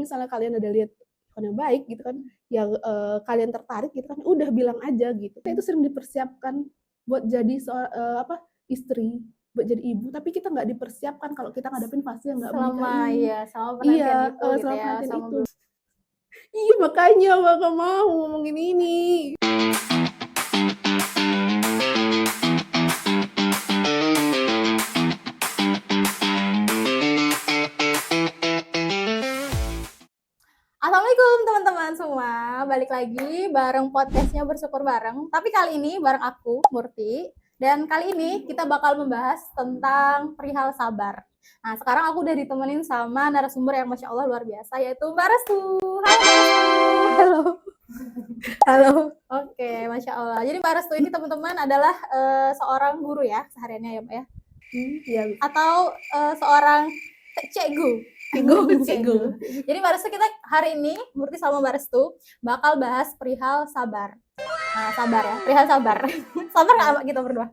misalnya kalian ada lihat ikon yang baik gitu kan, yang kalian tertarik gitu kan, udah bilang aja gitu. Kita itu sering dipersiapkan buat jadi istri, buat jadi ibu, tapi kita nggak dipersiapkan kalau kita ngadepin fase yang nggak menikah ini. Selama penantian Iya, itu gitu selama ya, penantian sama itu. Iya, makanya Mbak nggak mau ngomongin ini. Assalamualaikum teman-teman semua, balik lagi bareng podcastnya Bersyukur Bareng. Tapi kali ini bareng aku, Murti. Dan kali ini kita bakal membahas tentang perihal sabar. Nah, sekarang aku udah ditemenin sama narasumber yang Masya Allah luar biasa, yaitu Mbak Restu. Halo. Halo. Oke, Masya Allah. Jadi Mbak Restu ini teman-teman adalah seorang guru ya, sehariannya ya Mbak ya? Iya. Atau seorang cekgu. Cekgu. Jadi Mbak Restu, kita hari ini Murti sama Mbak Restu bakal bahas perihal sabar. Nah, sabar ya, perihal sabar. Sabar nggak kita berdua?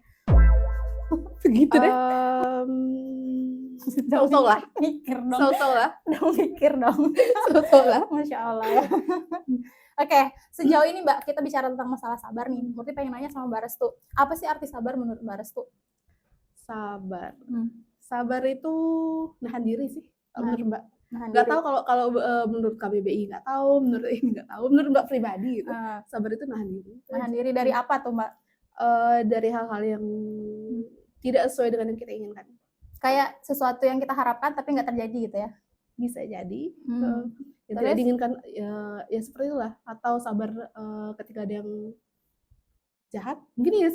Begitu deh. So-so lah. Mikir dong. So-so lah. Mikir dong. So-so lah. Masya Allah ya. Oke, sejauh ini Mbak, kita bicara tentang masalah sabar nih. Murti pengen nanya sama Mbak Restu, apa sih arti sabar menurut Mbak Restu? Sabar. Sabar itu nahan diri sih. Menurut Mbak. Nggak tahu kalau menurut KBBI nggak tahu, menurut ini nggak tahu, menurut Mbak pribadi gitu. Sabar itu nahan diri. Nahan diri dari apa tuh Mbak? Dari hal-hal yang tidak sesuai dengan yang kita inginkan. Kayak sesuatu yang kita harapkan tapi nggak terjadi gitu ya? Bisa jadi. Yang tidak diinginkan ya seperti itulah. Atau sabar ketika ada yang jahat. Mungkin ya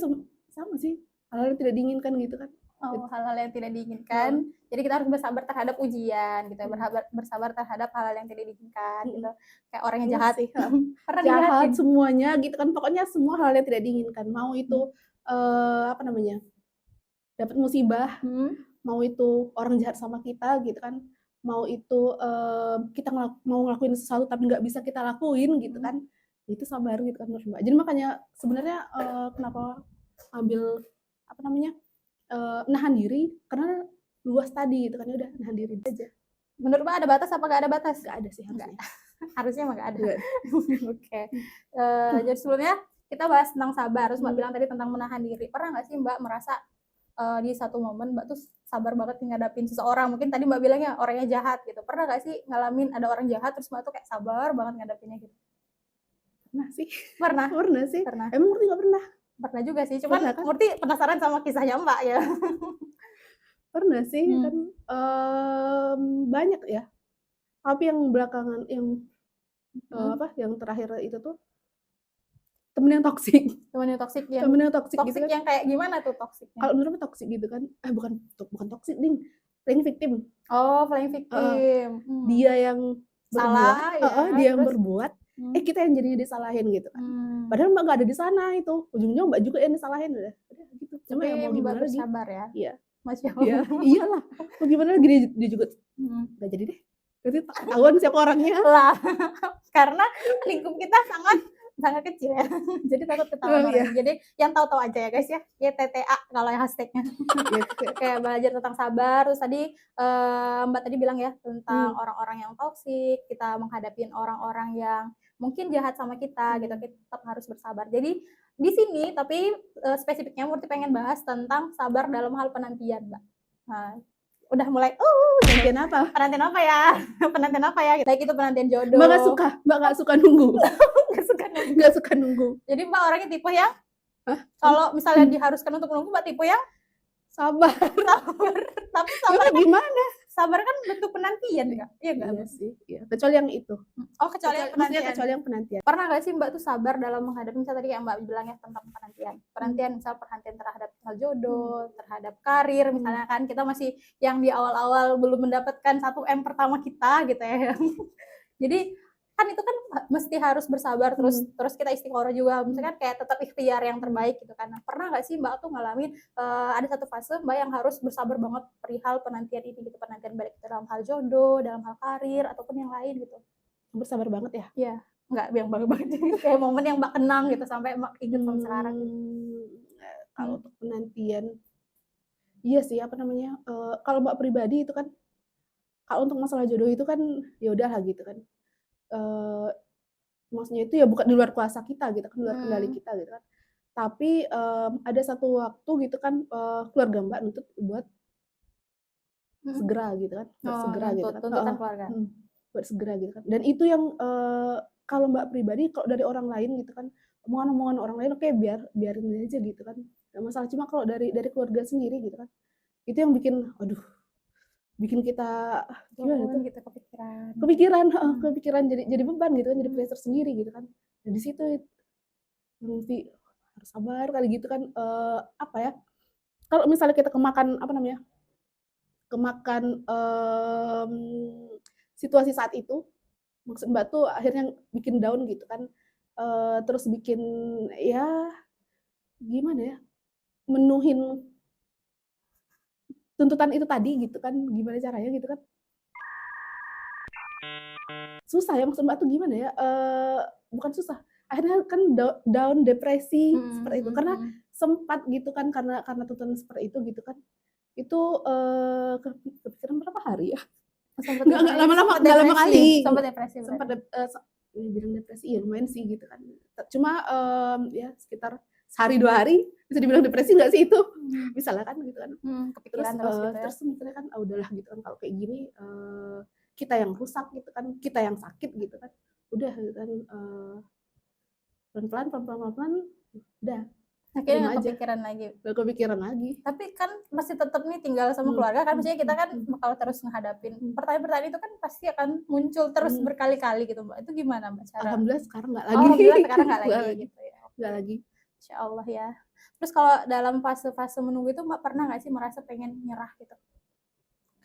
sama sih. Hal-hal yang tidak diinginkan gitu kan. Oh, hal-hal yang tidak diinginkan. Jadi kita harus bersabar terhadap ujian gitu ya. Bersabar terhadap hal-hal yang tidak diinginkan gitu. Kayak orang yang jahat sih. Pernah jahat semuanya gitu kan. Pokoknya semua hal yang tidak diinginkan. Mau itu dapat musibah, mau itu orang jahat sama kita gitu kan. Mau itu kita mau ngelakuin sesuatu tapi nggak bisa kita lakuin gitu kan. Itu sabar gitu kan Mbak. Jadi makanya sebenarnya kenapa ambil nahan diri, karena luas tadi gitu kan, udah nahan diri aja. Menurut Mbak ada batas apa nggak ada batas? Nggak ada sih harusnya. Harusnya emang nggak ada. Oke. Jadi sebelumnya kita bahas tentang sabar. Terus Mbak bilang tadi tentang menahan diri. Pernah nggak sih Mbak merasa di satu momen Mbak tuh sabar banget ngadapin seseorang? Mungkin tadi Mbak bilangnya orangnya jahat gitu. Pernah nggak sih ngalamin ada orang jahat terus Mbak tuh kayak sabar banget ngadapinnya gitu? Pernah sih. Pernah sih. Pernah. Emang Murti nggak pernah? Pernah juga sih, cuman kan? Murti penasaran sama kisahnya Mbak ya. Pernah sih kan, banyak ya. Tapi yang belakangan yang yang terakhir itu tuh temen yang toksik. Temen yang toksik gitu kan. Yang kayak gimana tuh toksiknya? Kalau menurut toksik gitu kan, bukan toksik ding, playing victim. Oh, playing victim. Dia yang salah ya. Dia yang berbuat. Kita yang jadinya disalahin gitu kan. Padahal Mbak nggak ada di sana itu. Ujung-ujungnya Mbak juga yang disalahin udah gitu. Cuma ya mau gimana lagi? Sabar ya. Iya. Masya Allah. Iyalah. Mau gimana lagi dia juga nggak jadi deh. Berarti ketahuan siapa orangnya. Lah. Karena lingkup kita sangat kecil ya. Jadi takut ketahuan orang. Jadi yang tahu-tahu aja ya guys ya. YTTA kalau yang hashtagnya. Kayak belajar tentang sabar. Terus tadi Mbak tadi bilang ya tentang orang-orang yang toksik. Kita menghadapin orang-orang yang mungkin jahat sama kita gitu. Kita tetap harus bersabar. Jadi di sini tapi spesifiknya Murti pengen bahas tentang sabar dalam hal penantian Mbak. Nah, udah mulai penantian apa? Penantian apa ya? Baik itu penantian jodoh. Mbak nggak suka nunggu. Nggak suka nunggu. Jadi Mbak orangnya tipe yang kalau misalnya diharuskan untuk nunggu, Mbak tipe yang sabar. Tapi sabar gimana? Sabar kan bentuk penantian ya? Iya nggak? Iya sih. Iya. Kecuali yang itu. Oh, kecuali yang penantian. Pernah nggak sih Mbak tuh sabar dalam menghadapi misalnya tadi yang Mbak bilang ya tentang penantian? Misal perhatian terhadap hal jodoh, terhadap karir misalnya kan kita masih yang di awal-awal belum mendapatkan 1M pertama kita gitu ya. Jadi kan itu kan mesti harus bersabar terus kita istiqoroh juga, misalkan kayak tetap ikhtiar yang terbaik gitu kan. Nah, pernah nggak sih Mbak tuh ngalamin ada satu fase Mbak yang harus bersabar banget perihal penantian ini gitu, penantian baik itu dalam hal jodoh, dalam hal karir ataupun yang lain gitu? Bersabar banget ya? Iya, nggak yang banget kayak momen yang Mbak kenang gitu sampai Mbak inget sampai sekarang gitu. Kalau untuk penantian, iya sih kalau Mbak pribadi itu kan Kalau untuk masalah jodoh itu kan ya udahlah gitu kan. Eh, Maksudnya itu ya bukan di luar kuasa kita gitu kan, di luar kendali kita gitu kan. Tapi ada satu waktu gitu kan, keluarga Mbak nuntut buat segera gitu kan, buat segera gitu kan. tuntutan keluarga. Buat segera gitu kan. Dan itu yang kalau Mbak pribadi, kalau dari orang lain gitu kan, omongan-omongan orang lain oke biarin aja gitu kan. Gak masalah. Cuma kalau dari keluarga sendiri gitu kan, itu yang bikin aduh, bikin kita gimana tuh? Gitu Kepikiran jadi beban gitu kan, jadi pressure sendiri gitu kan. Dan di situ yang mesti harus sabar kali gitu kan, apa ya? Kalau misalnya kita kemakan apa namanya? Kemakan situasi saat itu, maksud Mbak tuh akhirnya bikin down gitu kan, terus bikin ya gimana ya, menuhin tuntutan itu tadi gitu kan, gimana caranya gitu kan. Susah ya, maksud Mbak tuh gimana ya, bukan susah, akhirnya kan down, depresi seperti itu. Karena sempat gitu kan, karena tuntutan seperti itu gitu kan, itu kepikiran berapa hari ya? Nggak lama kali. Sempat depresi. Bilang depresi ya lumayan sih gitu kan. Cuma ya sekitar sehari 2 hari bisa dibilang depresi nggak sih itu? Misalnya kan gitu kan. Kepikiran terus gitu ya. Terus mikirnya kan udahlah gitu kan, kalau kayak gini kita yang rusak gitu kan, kita yang sakit gitu kan. Udah gitu kan, pelan-pelan udah. Akhirnya Gak kepikiran lagi. Tapi kan masih tetap nih tinggal sama keluarga kan, maksudnya kita kan bakal terus menghadapin pertanyaan-pertanyaan itu kan pasti akan muncul terus berkali-kali gitu Mbak. Itu gimana Mbak cara? Alhamdulillah sekarang nggak lagi. Alhamdulillah sekarang nggak lagi gitu ya. Nggak lagi. Insya Allah ya. Terus kalau dalam fase-fase menunggu itu Mbak pernah nggak sih merasa pengen nyerah gitu?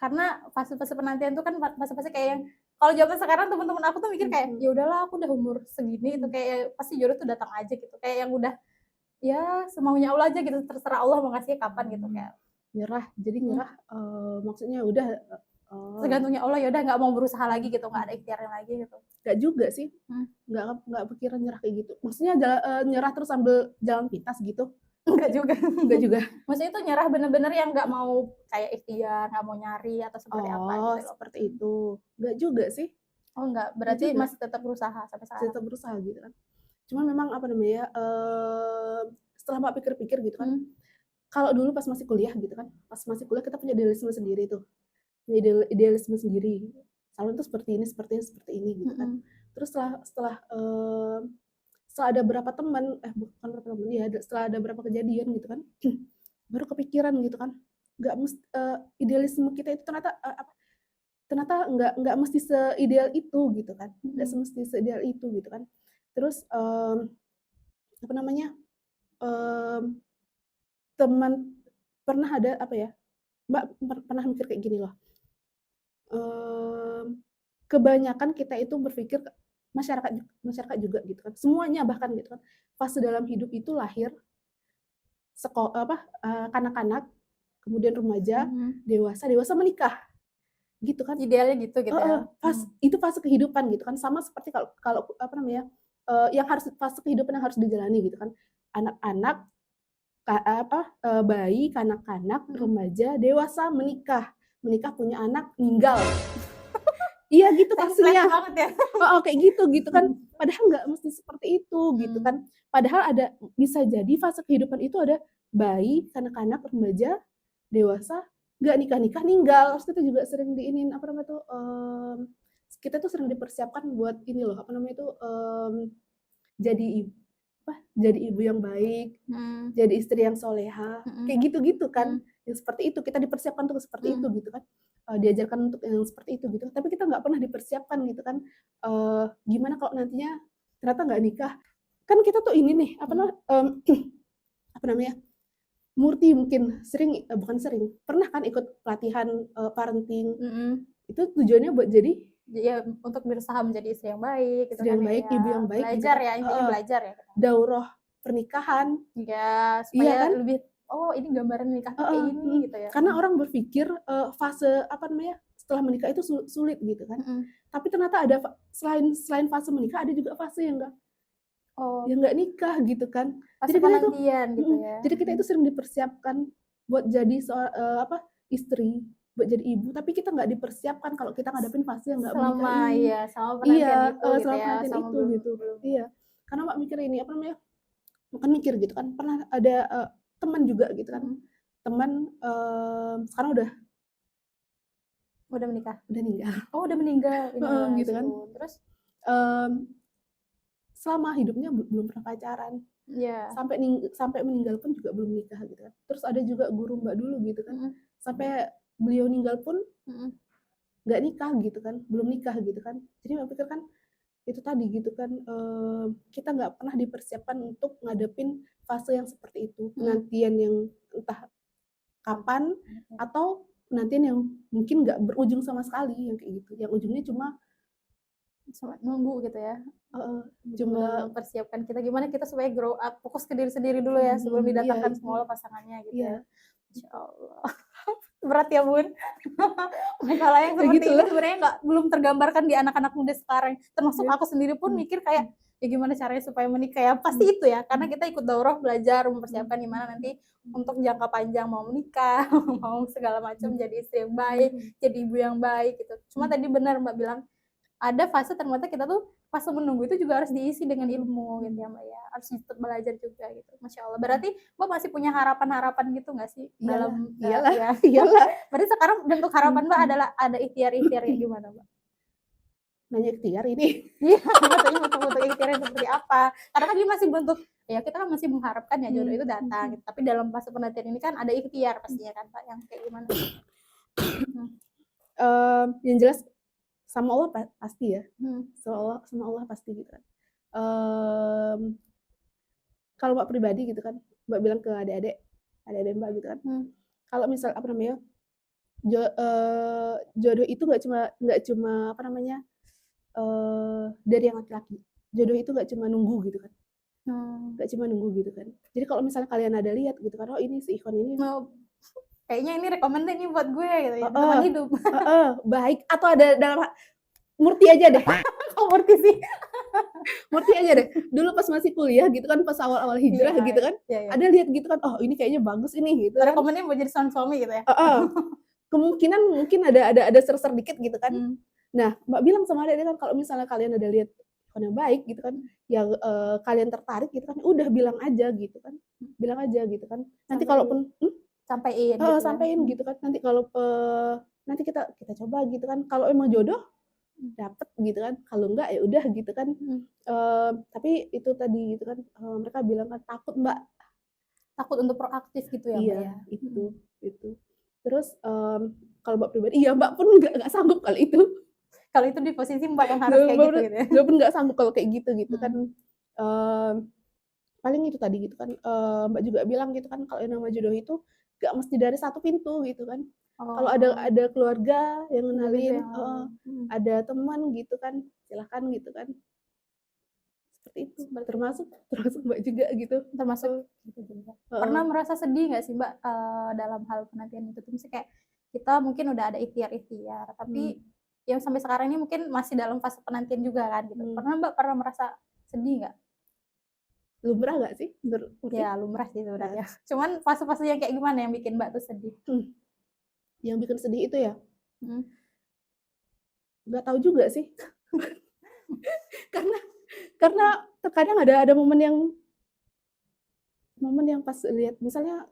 Karena fase-fase penantian itu kan fase-fase kayak yang kalau zaman sekarang teman-teman aku tuh mikir kayak ya udahlah aku udah umur segini itu kayak pasti jodoh tuh datang aja gitu, kayak yang udah ya semaunya Allah aja gitu, terserah Allah mau ngasih kapan gitu kayak nyerah. Jadi nyerah maksudnya udah tergantungnya Allah, ya udah nggak mau berusaha lagi gitu, nggak ada ikhtiar lagi gitu. Nggak juga sih, nggak pikiran nyerah kayak gitu. Maksudnya nyerah terus sambil jalan pintas gitu? Nggak juga. Juga. Maksudnya itu nyerah bener-bener yang nggak mau kayak ikhtiar, nggak mau nyari atau seperti apa gitu loh. Seperti itu. Nggak juga sih. Oh nggak, berarti masih tetap berusaha sampai sekarang. Tetap berusaha gitu kan. Cuma memang apa namanya, setelah Mbak pikir-pikir gitu kan, kalau dulu pas masih kuliah gitu kan, pas masih kuliah kita punya idealisme sendiri tuh, idealisme sendiri, calon tuh seperti ini gitu kan. Terus setelah ada berapa teman, bukan berapa teman ya, setelah ada berapa kejadian gitu kan, baru kepikiran gitu kan, nggak mesti idealisme kita itu ternyata nggak mesti seideal itu gitu kan, nggak semesti seideal itu gitu kan. Terus apa namanya, teman pernah ada apa ya, Mbak pernah mikir kayak gini loh, kebanyakan kita itu berpikir, masyarakat juga gitu kan, semuanya bahkan gitu kan, fase dalam hidup itu lahir, kanak-kanak, kemudian remaja, dewasa menikah gitu kan, idealnya gitu ya. Itu fase kehidupan gitu kan, sama seperti kalau apa namanya, yang harus fase kehidupan yang harus dijalani gitu kan, anak-anak, bayi, kanak-kanak, remaja, dewasa, menikah punya anak, meninggal. Iya gitu pastinya. Kayak gitu kan. Padahal nggak mesti seperti itu gitu kan. Padahal bisa jadi fase kehidupan itu ada bayi, kanak-kanak, remaja, dewasa, nggak nikah ninggal. Terus kita juga sering kita tuh sering dipersiapkan buat ini loh, jadi ibu yang baik, jadi istri yang soleha, kayak gitu kan. Yang seperti itu kita dipersiapkan untuk seperti itu gitu kan, diajarkan untuk yang seperti itu gitu. Tapi kita nggak pernah dipersiapkan gitu kan, gimana kalau nantinya ternyata nggak nikah. Kan kita tuh ini nih apa namanya, Murti mungkin pernah kan ikut pelatihan parenting. Itu tujuannya buat jadi ya untuk berusaha menjadi istri yang baik, istri yang baik, ibu yang baik, belajar gitu. Ya intinya belajar ya. Daurah pernikahan ya supaya kan? lebih ini gambaran nikah kayak gini gitu ya. Karena orang berpikir fase apa namanya setelah menikah itu sulit gitu kan. Tapi ternyata ada selain fase menikah ada juga fase yang nggak nikah gitu kan. Fase penantian gitu ya. Jadi kita itu sering dipersiapkan buat jadi istri, buat jadi ibu, tapi kita nggak dipersiapkan kalau kita ngadepin fase yang nggak menikah selama ini. ya selama penantian Iya, itu gitu selama ya, penantian sama itu belum gitu. belum Iya, karena Mbak mikir ini apa namanya, bukan mikir gitu kan, pernah ada teman juga gitu kan, teman sekarang udah menikah. meninggal. Oh, udah meninggal. Gitu kan. Innalillahi. Terus Selama hidupnya belum pernah pacaran. ya. Sampai meninggal pun juga belum nikah gitu kan. Terus ada juga guru Mbak dulu gitu kan. Sampai beliau meninggal pun nggak nikah gitu kan, belum nikah gitu kan. Jadi Mbak pikir kan itu tadi gitu kan, kita nggak pernah dipersiapkan untuk ngadepin fase yang seperti itu, penantian yang entah kapan atau penantian yang mungkin nggak berujung sama sekali yang kayak gitu, yang ujungnya cuma nunggu gitu ya. Cuma mempersiapkan kita gimana kita supaya grow up, fokus ke diri sendiri dulu ya sebelum didatangkan semua pasangannya gitu ya. Insya Allah. Berat ya Bun. Masalah yang seperti ini sebenarnya belum tergambarkan di anak-anak muda sekarang, termasuk aku sendiri pun mikir kayak ya gimana caranya supaya menikah ya, pasti itu ya, karena kita ikut daurah belajar mempersiapkan gimana nanti untuk jangka panjang mau menikah, mau segala macam, jadi istri yang baik, jadi ibu yang baik gitu. Cuma tadi benar Mbak bilang ada fase ternyata kita tuh pas menunggu itu juga harus diisi dengan ilmu gitu ya Mbak ya, harus tetap belajar juga gitu. Masya Allah. Berarti Mbak masih punya harapan-harapan gitu nggak sih dalam iyalah. Berarti sekarang bentuk harapan Mbak adalah ada ikhtiar-ikhtiar kayak gimana Mbak? Nanya ikhtiar ini. Iya, maksudnya bentuk ikhtiar seperti apa? Karena kan dia masih bentuk ya kita kan masih mengharapkan ya jodoh itu datang gitu. Tapi dalam fase penantian ini kan ada ikhtiar pastinya kan Pak, yang kayak gimana? Yang jelas sama Allah pasti ya, sama Allah pasti gitu kan. Kalau Mbak pribadi gitu kan, Mbak bilang ke adik-adik Mbak gitu kan, kalau misal apa namanya, jodoh itu nggak cuma apa namanya, dari yang laki-laki, jodoh itu nggak cuma nunggu gitu kan, nggak cuma nunggu gitu kan. Jadi kalau misalnya kalian ada lihat gitu kan, oh ini si Ikhwan ini kayaknya ini recommended nih buat gue gitu ya, teman hidup. Baik, atau ada dalam Murti aja deh. Kok Murti sih? Murti aja deh. Dulu pas masih kuliah gitu kan, pas awal-awal hijrah gitu kan, ada lihat gitu kan, oh ini kayaknya bagus ini gitu. Rekomendnya mau jadi suami gitu ya? Kemungkinan mungkin ada ser-ser dikit gitu kan. Nah, Mbak bilang sama adik kan kalau misalnya kalian ada lihat yang baik gitu kan, yang kalian tertarik gitu kan, udah bilang aja gitu kan, bilang aja gitu kan. Nanti kalaupun sampein gitu kan, nanti kalau nanti kita coba gitu kan, kalau emang jodoh dapet gitu kan, kalau enggak ya udah gitu kan. Tapi itu tadi gitu kan, mereka bilang kan takut Mbak, takut untuk proaktif gitu ya Mbak ya. Itu terus kalau Mbak pribadi iya Mbak pun nggak sanggup kalau itu di posisi Mbak yang harus kayak gitu ya. Mbak pun nggak sanggup kalau kayak gitu kan. Paling itu tadi gitu kan, Mbak juga bilang gitu kan, kalau yang nama jodoh itu nggak mesti dari satu pintu gitu kan. Kalau ada keluarga yang ngenalin, ada teman gitu kan, silahkan gitu kan. Seperti itu, termasuk Mbak juga gitu. Termasuk gitu juga. Pernah merasa sedih nggak sih Mbak dalam hal penantian itu? Misalnya kayak kita mungkin udah ada ikhtiar, tapi yang sampai sekarang ini mungkin masih dalam fase penantian juga kan gitu. Pernah Mbak merasa sedih nggak? Lumrah nggak sih? Ya lumrah sih sebenarnya. Cuman fase-fase yang kayak gimana yang bikin Mbak tuh sedih? Yang bikin sedih itu ya? Nggak tahu juga sih. karena terkadang ada momen yang pas lihat misalnya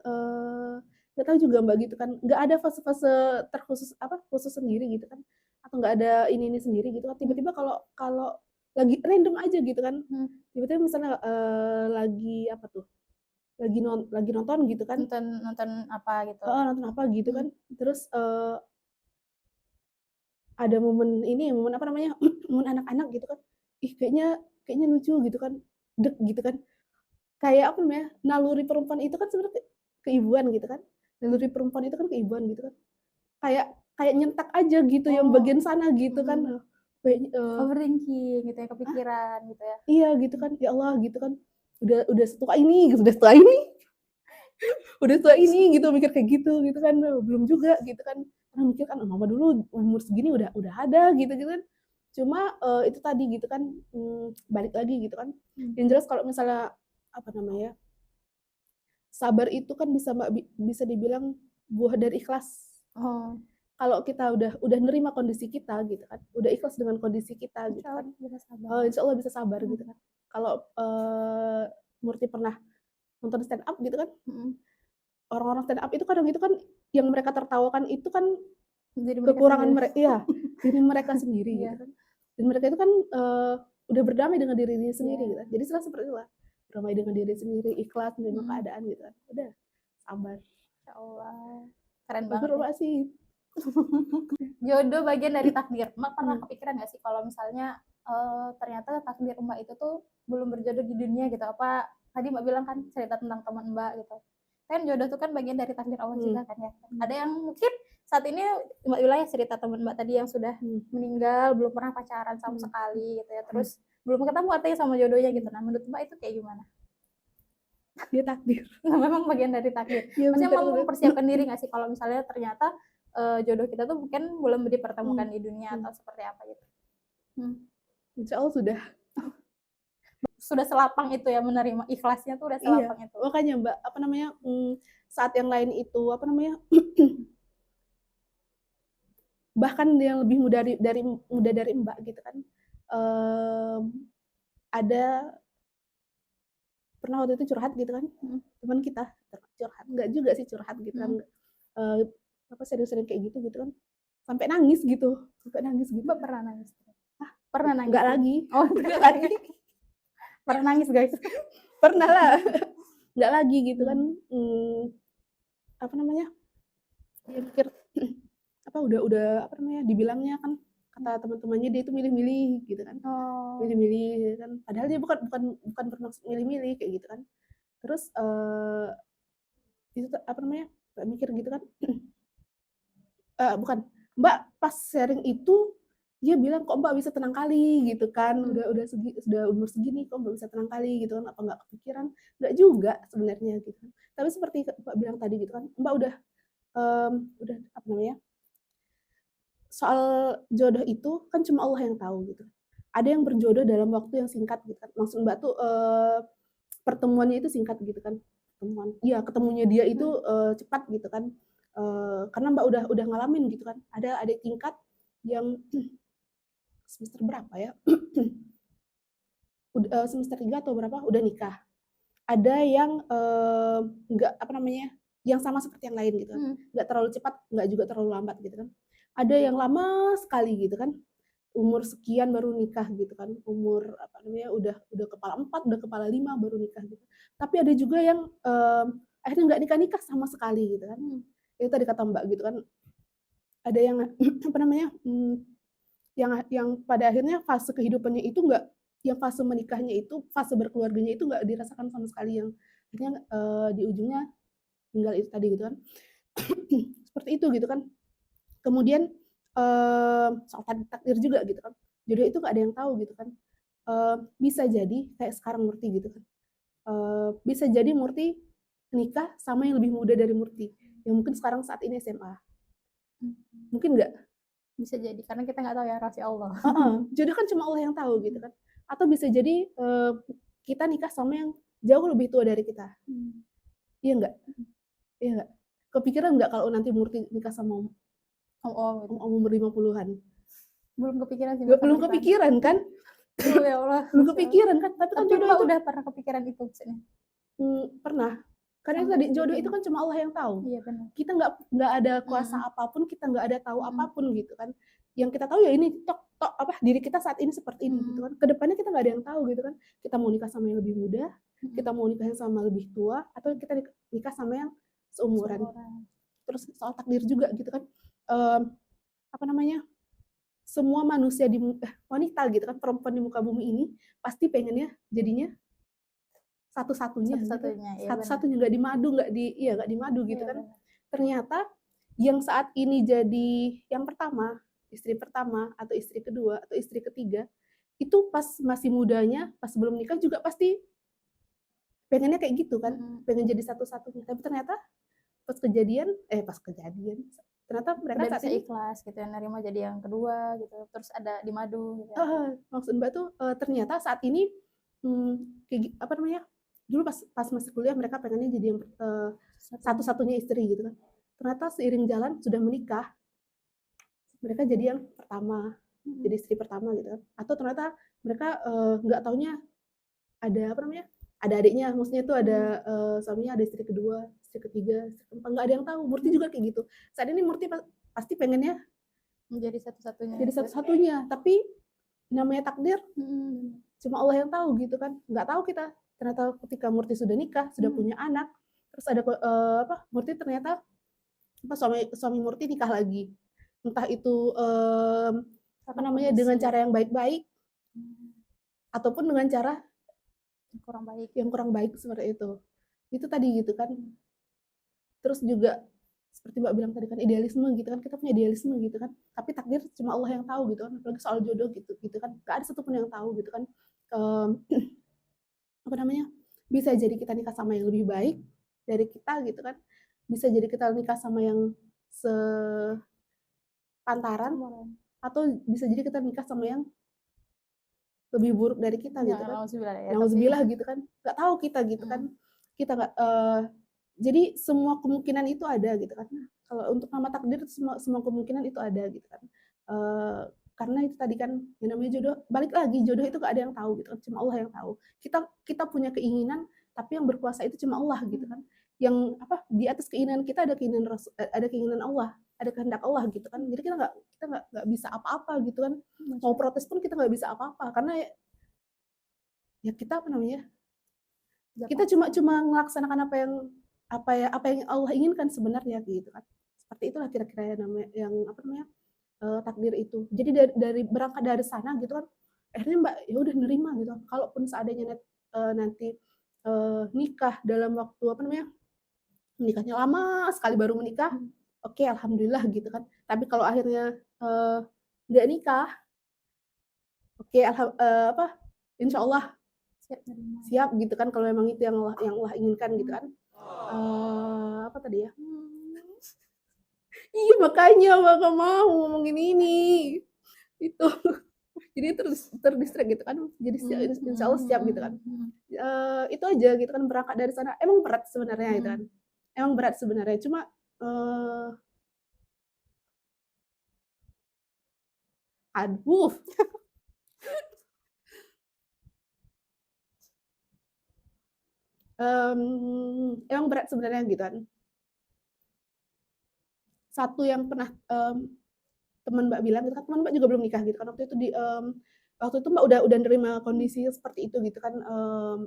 nggak tahu juga Mbak gitu kan, nggak ada fase-fase terkhusus khusus sendiri gitu kan, atau nggak ada ini sendiri gitu kan. Tiba-tiba kalau lagi random aja gitu kan, tiba-tiba misalnya lagi nonton gitu kan, nonton apa gitu, nonton apa gitu kan, terus ada momen apa namanya, momen anak-anak gitu kan, ih kayaknya lucu gitu kan, gitu kan, kayak apa namanya, naluri perempuan itu kan sebenarnya keibuan gitu kan, naluri perempuan itu kan keibuan gitu kan, kayak nyentak aja gitu yang bagian sana gitu kan, overthinking gitu ya, kepikiran gitu ya. Iya gitu kan, ya Allah gitu kan, udah setua ini gitu, udah setua ini gitu, mikir kayak gitu kan, belum juga gitu kan, mikir kan mama dulu umur segini udah ada gitu kan. Cuma itu tadi gitu kan, balik lagi gitu kan, yang jelas kalau misalnya apa namanya, sabar itu kan bisa dibilang buah dari ikhlas. kalau kita udah nerima kondisi kita gitu kan, udah ikhlas dengan kondisi kita gitu Insya kan, Allah bisa sabar. insya Allah bisa sabar gitu kan. Kalau Murti pernah nonton stand up gitu kan, orang-orang stand up itu kadang itu kan yang mereka tertawakan itu kan Jadi kekurangan mereka, iya, diri mereka sendiri Iya. gitu kan. Dan mereka itu kan udah berdamai dengan dirinya sendiri Iya. gitu kan. Jadi seperti itulah, berdamai dengan diri sendiri, ikhlas menerima Mm. keadaan gitu kan. Udah, sabar. Insya Allah. Keren Sabar banget ya. masih. Jodoh bagian dari takdir. Mbak pernah Hmm. kepikiran nggak sih kalau misalnya ternyata takdir Mbak itu tuh belum berjodoh di dunia gitu? Apa tadi Mbak bilang kan cerita tentang teman Mbak gitu. Kan jodoh tuh kan bagian dari takdir Allah juga kan ya. Ada yang mungkin saat ini Mbak bilang ya cerita teman Mbak tadi yang sudah meninggal, belum pernah pacaran sama sekali gitu ya. Terus belum ketemu artinya sama jodohnya gitu. Nah, menurut Mbak itu kayak gimana? Dia takdir. Memang bagian dari takdir. Ya, Maksudnya bener, mau bener. mempersiapkan diri nggak sih kalau misalnya ternyata jodoh kita tuh mungkin belum dipertemukan di dunia atau seperti apa gitu? Insya Allah Sudah selapang itu ya menerima, ikhlasnya tuh udah iya, selapang itu. makanya Mbak, saat yang lain itu bahkan yang lebih muda dari Mbak gitu kan, ada pernah waktu itu curhat gitu kan, teman kita curhat, nggak juga sih curhat gitu kan, sering-sering kayak gitu kan, sampai nangis gitu. Mbak pernah nangis? Pernah nangis? Nggak lagi. Oh, nggak lagi. Pernah nangis guys? Pernah lah. Nggak lagi gitu kan. Dia pikir udah dibilangnya kan, kata teman-temannya dia itu milih-milih gitu kan. Milih-milih gitu kan. Padahal dia bukan bermaksud milih-milih kayak gitu kan. Terus itu Mbak mikir gitu kan. Bukan. Mbak pas sharing itu dia bilang kok Mbak bisa tenang kali gitu kan, udah umur segini kok Mbak bisa tenang kali gitu kan, apa nggak kepikiran? Nggak juga sebenarnya gitu kan. Tapi seperti Mbak bilang tadi gitu kan, Mbak udah soal jodoh itu kan cuma Allah yang tahu gitu. Ada yang berjodoh dalam waktu yang singkat gitu kan. Maksud Mbak tuh pertemuannya itu singkat gitu kan. Ketemunya dia itu cepat gitu kan. Karena Mbak udah ngalamin gitu kan. Ada tingkat yang semester berapa ya? Semester 3 atau berapa udah nikah. Ada yang nggak yang sama seperti yang lain gitu kan. Nggak terlalu cepat, nggak juga terlalu lambat gitu kan. Ada yang lama sekali gitu kan. Umur sekian baru nikah gitu kan. Umur udah kepala 4, udah kepala 5 baru nikah gitu. Tapi ada juga yang akhirnya nggak nikah-nikah sama sekali gitu kan. Itu tadi kata Mbak gitu kan. Ada yang yang pada akhirnya fase kehidupannya itu nggak, yang fase menikahnya itu, fase berkeluarganya itu nggak dirasakan sama sekali, yang akhirnya di ujungnya tinggal itu tadi gitu kan. Seperti itu gitu kan. Kemudian soal takdir juga gitu kan. Jodoh itu nggak ada yang tahu gitu kan. Bisa jadi kayak sekarang Murti gitu kan. Bisa jadi Murti nikah sama yang lebih muda dari Murti, yang mungkin sekarang saat ini SMA. Mungkin nggak? Bisa jadi, karena kita nggak tahu ya rahasia Allah. Jodoh kan cuma Allah yang tahu gitu kan. Atau bisa jadi kita nikah sama yang jauh lebih tua dari kita. Iya nggak? Iya nggak? Kepikiran nggak kalau nanti Murti nikah sama om umur 50-an? Belum kepikiran sih. Belum kepikiran kan? Ya Allah. Belum kepikiran kan? Tapi kan jodoh itu udah pernah kepikiran itu maksudnya? Pernah. Karena itu tadi jodoh itu kan cuma Allah yang tahu. Iya benar. Kita nggak ada kuasa apapun, kita nggak ada tahu apapun gitu kan. Yang kita tahu ya ini diri kita saat ini seperti ini gitu kan. Kedepannya kita nggak ada yang tahu gitu kan. Kita mau nikah sama yang lebih muda, kita mau nikah sama lebih tua, atau kita nikah sama yang seumuran. Terus soal takdir juga gitu kan. Semua manusia wanita gitu kan, perempuan di muka bumi ini pasti pengennya jadinya satu-satunya nggak dimadu gitu kan. Ternyata yang saat ini jadi yang pertama, istri pertama atau istri kedua atau istri ketiga, itu pas masih mudanya, pas sebelum nikah juga pasti pengennya kayak gitu kan, pengen jadi satu-satunya. Tapi ternyata pas kejadian ternyata mereka udah saat bisa ini ikhlas gitu ya, nerima jadi yang kedua gitu, terus ada di madu gitu. Maksud Mbak tuh ternyata saat ini dulu pas masih kuliah mereka pengennya jadi yang satu-satunya istri gitu kan. Ternyata seiring jalan sudah menikah, mereka jadi yang pertama, jadi istri pertama gitu kan. Atau ternyata mereka nggak taunya ada apa namanya, ada adiknya, maksudnya itu ada suaminya ada istri kedua, istri ketiga, istri keempat, nggak ada yang tahu. Murti juga kayak gitu. Saat ini Murti pasti pengennya Menjadi satu-satunya. jadi satu-satunya, tapi namanya takdir cuma Allah yang tahu gitu kan. Nggak tahu kita. Ternyata ketika Murti sudah nikah, sudah punya anak, terus ada Murti ternyata suami Murti nikah lagi. Entah itu apa namanya dengan cara yang baik-baik ataupun dengan cara yang kurang baik seperti itu tadi gitu kan. Terus juga seperti Mbak bilang tadi kan, idealisme gitu kan, kita punya idealisme gitu kan, tapi takdir cuma Allah yang tahu gitu kan, apalagi soal jodoh gitu kan, gak ada satupun yang tahu gitu kan. Apa namanya, bisa jadi kita nikah sama yang lebih baik dari kita gitu kan, bisa jadi kita nikah sama yang sepantaran, atau bisa jadi kita nikah sama yang lebih buruk dari kita gitu kan. Nauzubillah gitu kan, nggak tahu kita gitu kan, kita nggak jadi semua kemungkinan itu ada gitu kan. Kalau untuk nama takdir semua kemungkinan itu ada gitu kan. Karena itu tadi kan yang namanya jodoh, balik lagi jodoh itu gak ada yang tahu gitu kan, cuma Allah yang tahu. Kita punya keinginan, tapi yang berkuasa itu cuma Allah gitu kan. Yang apa di atas keinginan kita ada keinginan Allah, ada kehendak Allah gitu kan. Jadi kita nggak bisa apa-apa gitu kan. Mau protes pun kita nggak bisa apa-apa karena ya kita apa namanya? Kita cuma melaksanakan apa yang Allah inginkan sebenarnya gitu kan. Seperti itulah kira-kira yang apa namanya? Takdir itu. Jadi dari berangkat dari sana gitu kan, akhirnya Mbak ya udah nerima gitu. Kalaupun seandainya nanti nikah dalam waktu apa namanya, menikahnya lama sekali baru menikah, oke, alhamdulillah gitu kan. Tapi kalau akhirnya nggak nikah, oke, insya Allah siap gitu kan, kalau memang itu yang Allah inginkan gitu kan. Apa tadi ya? Iya makanya Mbak gak mau ngomongin ini itu. Jadi terdistract gitu kan, jadi insya Allah siap gitu kan. Itu aja gitu kan, berangkat dari sana emang berat sebenarnya gitu kan, emang berat sebenarnya, cuma aduh emang berat sebenarnya gitu kan. Satu yang pernah teman Mbak bilang gitu kan, teman Mbak juga belum nikah gitu kan, waktu itu Mbak udah nerima kondisi seperti itu gitu kan,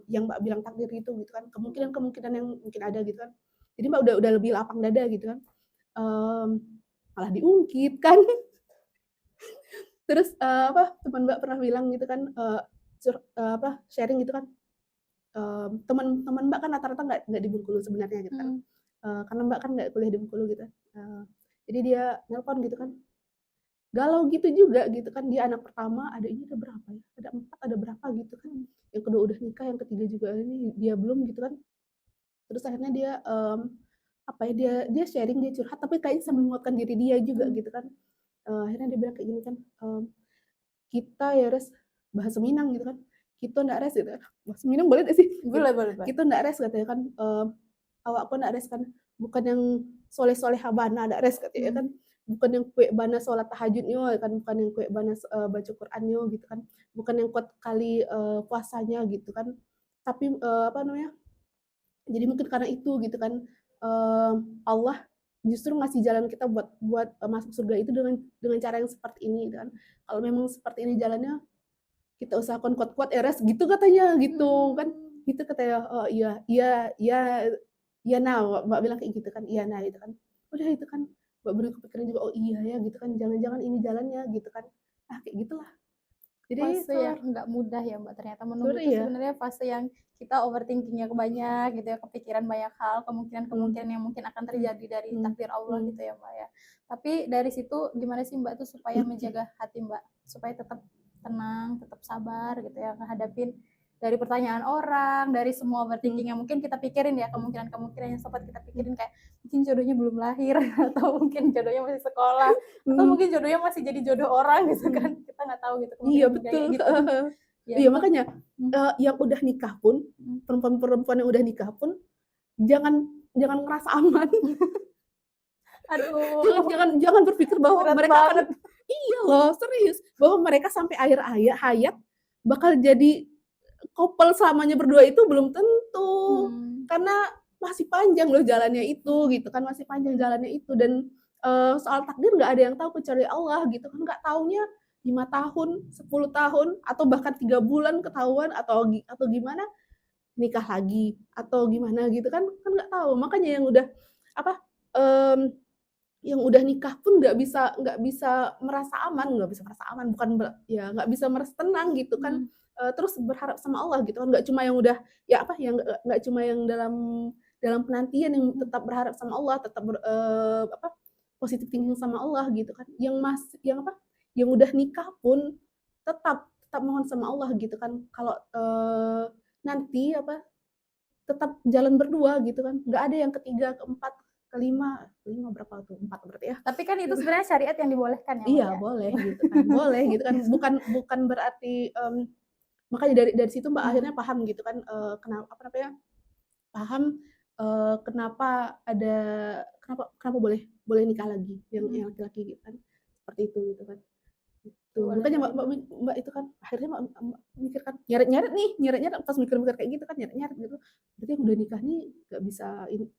yang Mbak bilang takdir gitu kan, kemungkinan yang mungkin ada gitu kan. Jadi Mbak udah lebih lapang dada gitu kan, malah diungkit kan. Terus teman Mbak pernah bilang gitu kan, sharing gitu kan, teman Mbak kan rata-rata nggak di Bengkulu sebenarnya gitu kan, karena Mbak kan nggak kuliah di Bengkulu gitu. Jadi dia nelpon gitu kan, galau gitu juga gitu kan, dia anak pertama, adiknya ada berapa ya, ada 4 ada berapa gitu kan, yang kedua udah nikah, yang ketiga juga ini dia belum gitu kan. Terus akhirnya dia dia sharing, dia curhat, tapi kayaknya sambil menguatkan diri dia juga gitu kan. Akhirnya dia bilang kayak gini kan, kita ya res bahasa Minang gitu kan, kita ndak res gitu kan. Bahasa Minang boleh nggak sih? Boleh. Kita ndak res katanya kan, awakku ndak res kan, bukan yang soleh-soleh habana ndak res katanya kan, bukan yang kue bana sholat tahajud yo kan, bukan yang kue bana baca Quran yo gitu kan, bukan yang kuat kali puasanya gitu kan, tapi apa namanya, jadi mungkin karena itu gitu kan, Allah justru ngasih jalan kita buat masuk surga itu dengan cara yang seperti ini gitu kan. Kalau memang seperti ini jalannya, kita usahakan kuat-kuat ya res gitu katanya gitu kan, gitu katanya. Oh iya nah Mbak bilang kayak gitu kan, iya nah gitu kan. Udah itu kan Mbak baru kepikiran juga, oh iya ya gitu kan, jangan-jangan ini jalannya gitu kan. Kayak gitulah. Jadi fase yang nggak mudah ya Mbak, ternyata menunggu itu sebenarnya fase yang kita overthinkingnya banyak gitu ya, kepikiran banyak hal, kemungkinan yang mungkin akan terjadi dari takdir Allah gitu ya Mbak ya. Tapi dari situ gimana sih Mbak tuh supaya menjaga hati Mbak, supaya tetap tenang, tetap sabar gitu ya, menghadapin dari pertanyaan orang, dari semua overthinking yang mungkin kita pikirin ya, kemungkinan yang sempat kita pikirin kayak mungkin jodohnya belum lahir, atau mungkin jodohnya masih sekolah, atau mungkin jodohnya masih jadi jodoh orang gitu kan, kita nggak tahu gitu. Iya betul. Gitu. Iya makanya yang udah nikah pun, perempuan yang udah nikah pun jangan ngerasa aman. Aduh, Jangan berpikir bahwa berat mereka akan banget. iya loh, serius, bahwa mereka sampai akhir hayat bakal jadi couple selamanya berdua itu belum tentu. Karena masih panjang loh jalannya itu gitu kan, masih panjang jalannya itu dan soal takdir nggak ada yang tahu kecuali Allah gitu kan, nggak taunya 5 tahun, 10 tahun, atau bahkan 3 bulan ketahuan atau gimana nikah lagi atau gimana gitu kan nggak tahu. Makanya yang udah apa, mmm, yang udah nikah pun nggak bisa merasa aman, bukan ya nggak bisa merasa tenang gitu kan, terus berharap sama Allah gitu kan, nggak cuma yang udah ya apa, yang nggak cuma yang dalam penantian yang tetap berharap sama Allah, tetap apa, positive thinking sama Allah gitu kan, yang apa, yang udah nikah pun tetap mohon sama Allah gitu kan, kalau nanti apa, tetap jalan berdua gitu kan, nggak ada yang ketiga, keempat, kelima, kelima berapa tuh, empat berarti ya. Tapi kan itu sebenarnya syariat yang dibolehkan ya, Mbak, Iya ya? boleh gitu kan, boleh gitu kan, bukan berarti makanya dari situ Mbak akhirnya paham gitu kan, apa namanya, paham kenapa boleh nikah lagi yang laki-laki gitu kan, seperti itu gitu kan. Tuh, Boleh, makanya boleh. Mbak itu kan akhirnya Mbak mikir kan, nyeret-nyeret pas mikir-mikir kayak gitu kan, nyeret-nyeret gitu. Berarti yang udah nikah nih nggak bisa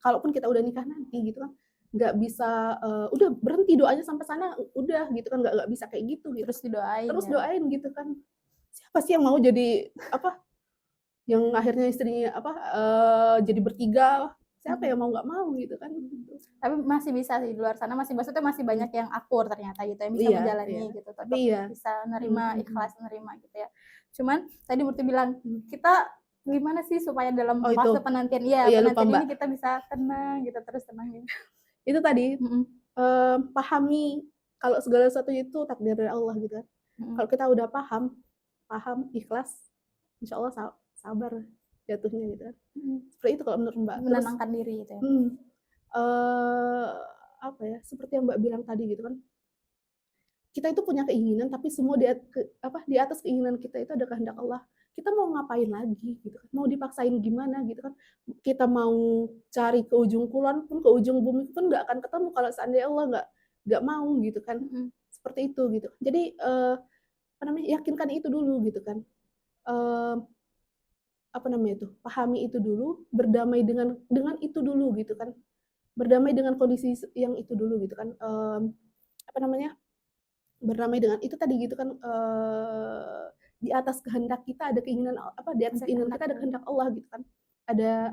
kalaupun kita udah nikah nanti gitu kan, nggak bisa, udah berhenti doanya sampai sana, udah gitu kan, nggak bisa kayak gitu gitu. Terus didoain Terus ya? doain gitu kan. Siapa sih yang mau jadi apa, yang akhirnya istrinya apa, jadi bertiga, siapa yang mau, nggak mau gitu kan, gitu. Tapi masih bisa sih di luar sana, maksudnya masih banyak yang akur ternyata gitu, yang bisa Iya iya, menjalani gitu, tapi tetap iya, bisa mhm nerima, mhm ikhlas nerima gitu ya. Cuman tadi Murti bilang, mhm. kita gimana sih supaya dalam Oh itu, fase penantian oh iya lupa penantian Mbak, ini kita bisa tenang gitu, terus tenang gitu. itu tadi, Mhm, pahami kalau segala sesuatu itu takdir dari Allah gitu kan. mhm, Kalau kita udah paham paham, ikhlas, insya Allah sabar jatuhnya gitu kan. mhm. Seperti itu kalau menurut Mbak. Terus Menenangkan diri gitu ya. mhm, eee, apa ya, seperti yang Mbak bilang tadi gitu kan, kita itu punya keinginan tapi semua di atas keinginan kita itu ada kehendak Allah. Kita mau ngapain lagi gitu kan, mau dipaksain gimana gitu kan. Kita mau cari ke ujung kulon pun, ke ujung bumi pun nggak akan ketemu kalau seandainya Allah nggak mau gitu kan. Mhm, Seperti itu gitu. Jadi, apa namanya, yakinkan itu dulu gitu kan. Eee, apa namanya itu, pahami itu dulu, berdamai dengan itu dulu gitu kan. Berdamai dengan kondisi yang itu dulu gitu kan, apa namanya, berdamai dengan itu tadi gitu kan, di atas kehendak kita ada keinginan apa, di atas ada keinginan kehendak kita ada Allah. kehendak Allah gitu kan.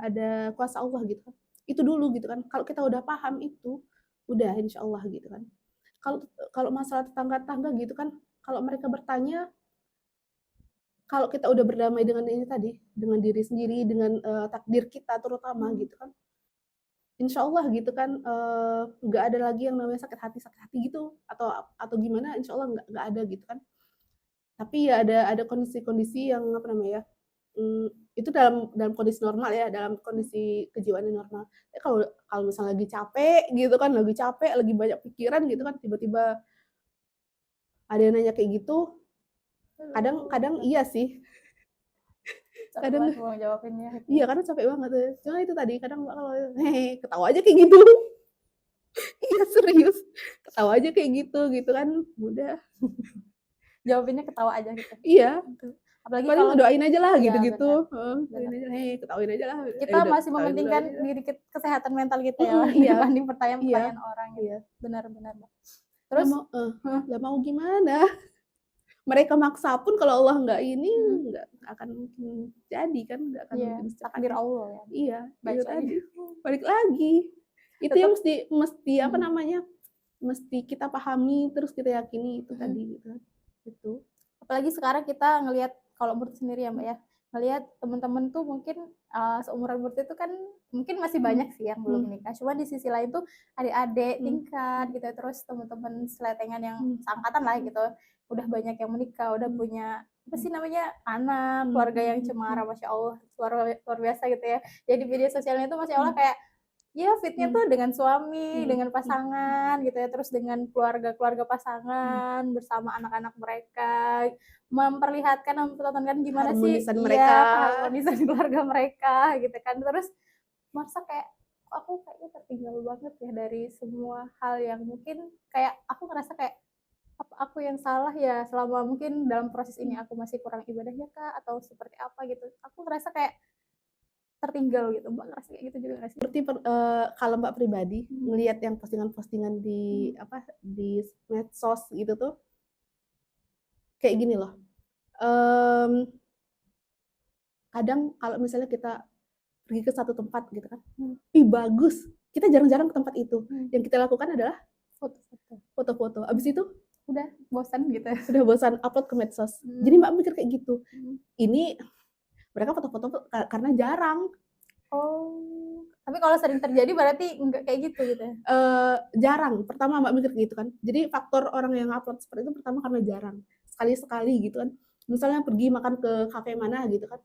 Ada kuasa Allah gitu kan. Itu dulu gitu kan. Kalau kita udah paham itu, udah insya Allah gitu kan. Kalau kalau masalah tetangga-tetangga gitu kan, kalau mereka bertanya, kalau kita udah berdamai dengan ini tadi, dengan diri sendiri, dengan, takdir kita terutama gitu kan, insya Allah gitu kan, nggak ada lagi yang namanya sakit hati gitu, atau gimana, insya Allah nggak ada gitu kan. Tapi ya ada kondisi-kondisi yang apa namanya ya, itu dalam dalam kondisi normal ya, dalam kondisi kejiwaan yang normal. Tapi kalau kalau misalnya lagi capek gitu kan, lagi capek, lagi banyak pikiran gitu kan, tiba-tiba ada yang nanya kayak gitu, kadang Aduh, kadang berat. iya sih, Capek kadang banget mau jawabinnya gitu iya ya. kadang capek banget ya. Cuma itu tadi kadang kalau hehe, ketawa aja kayak gitu. Iya serius, ketawa aja kayak gitu kan, udah. Jawabinnya ketawa aja gitu. Iya, Apalagi paling kalau ngedoain aja lah iya gitu-gitu, benar, heeh, benar. doain aja, "Hei, ketawain aja lah," Kita udah masih ketawain dulu mementingkan aja. diri kesehatan mental kita ya, Iya dibanding iya pertanyaan-pertanyaan orang gitu. iya. Benar benar, Mbak. Lah Terus mau heeh, lah mau gimana? Mereka maksa pun kalau Allah nggak ini, mhm, nggak akan mungkin jadi kan, nggak akan iya, mungkin takdir secepatnya. Allah ya. Iya, itu Baik lagi. tadi, balik lagi. Itu yang Tetap mesti mesti apa mhm, namanya, mesti kita pahami, terus kita yakini itu mhm. tadi gitu kan, itu. Apalagi sekarang kita ngelihat kalau menurut sendiri ya, Mbak, ya, ngelihat temen-temen tuh mungkin, seumuran Murti itu kan mungkin masih Mhm banyak sih yang belum mhm menikah, cuma di sisi lain tuh adik-adik mhm tingkat gitu ya, terus temen-temen seletengan yang mhm seangkatan lah mhm gitu, udah banyak yang menikah, udah mhm punya apa mhm sih namanya, anak, mhm keluarga yang mhm cemara, mhm Masya Allah, luar luar biasa gitu ya. Jadi media sosialnya itu Masya Allah mhm kayak ya fitnya mhm tuh dengan suami, mhm dengan mhm mhm. pasangan gitu ya, terus dengan keluarga-keluarga Mhm, pasangan, bersama anak-anak mereka, memperlihatkan, mempertontonkan gimana sih keharmonisan mereka. iya, keharmonisan keluarga mereka gitu kan. Terus merasa kayak, aku kayaknya tertinggal banget ya dari semua hal yang mungkin kayak aku ngerasa kayak apa aku yang salah ya selama mungkin dalam proses ini aku masih kurang ibadahnya kah atau seperti apa gitu. Aku ngerasa kayak tertinggal gitu. Mbak ngerasa kayak gitu juga nggak sih? Seperti kalau Mbak pribadi ngelihat yang postingan-postingan di di medsos gitu tuh kayak gini loh. Kadang kalau misalnya kita pergi ke satu tempat gitu kan, ih bagus, kita jarang-jarang ke tempat itu. Yang kita lakukan adalah Foto-foto. foto-foto. Abis itu Udah bosan gitu. sudah bosan upload ke medsos. Jadi Mbak mikir kayak gitu. Ini mereka foto-foto karena jarang. Oh, tapi kalau sering terjadi berarti enggak kayak gitu gitu ya? Jarang. Pertama Mbak mikir gitu kan. Jadi faktor orang yang upload seperti itu pertama karena jarang. Sekali-sekali gitu kan. Misalnya pergi makan ke kafe mana gitu kan.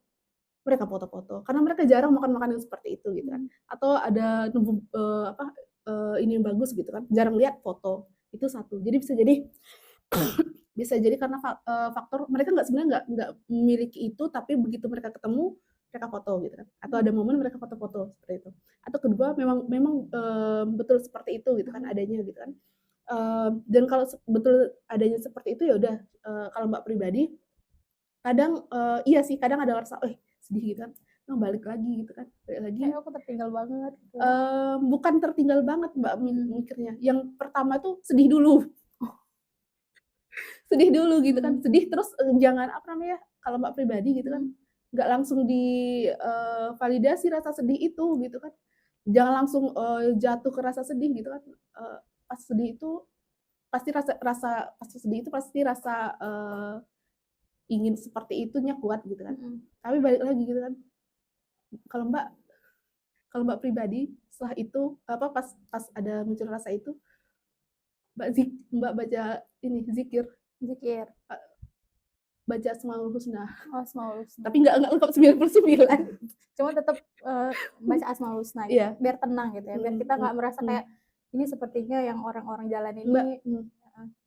Mereka foto-foto. Karena mereka jarang makan makanan seperti itu gitu kan. Atau ada nemu ini yang bagus gitu kan. Jarang lihat foto. Itu satu. Jadi bisa jadi karena faktor mereka sebenarnya nggak memiliki itu, tapi begitu mereka ketemu mereka foto gitu kan, atau ada momen mereka foto-foto seperti itu, atau kedua memang betul seperti itu gitu kan adanya gitu kan. Dan kalau betul adanya seperti itu ya udah, kalau Mbak pribadi kadang iya sih kadang ada rasa sedih gitu kan, balik lagi gitu kan, balik lagi. Kayak aku tertinggal banget gitu. Bukan tertinggal banget Mbak mikirnya, yang pertama tuh sedih dulu. Sedih dulu gitu kan, sedih terus jangan apa namanya, kalau Mbak pribadi gitu kan, nggak langsung validasi rasa sedih itu gitu kan. Jangan langsung jatuh ke rasa sedih gitu kan. Pas sedih itu pasti pas sedih itu pasti rasa ingin seperti itunya kuat gitu kan. Tapi balik lagi gitu kan. Kalau Mbak pribadi setelah itu pas ada muncul rasa itu, Mbak baca ini zikir. Baca Asmaul Husna. Asmaul Husna. Tapi nggak lengkap 99. Cuma tetap baca Asmaul Husna gitu. Iya. Biar tenang gitu ya. Biar kita nggak merasa kayak ini sepertinya yang orang-orang jalan ini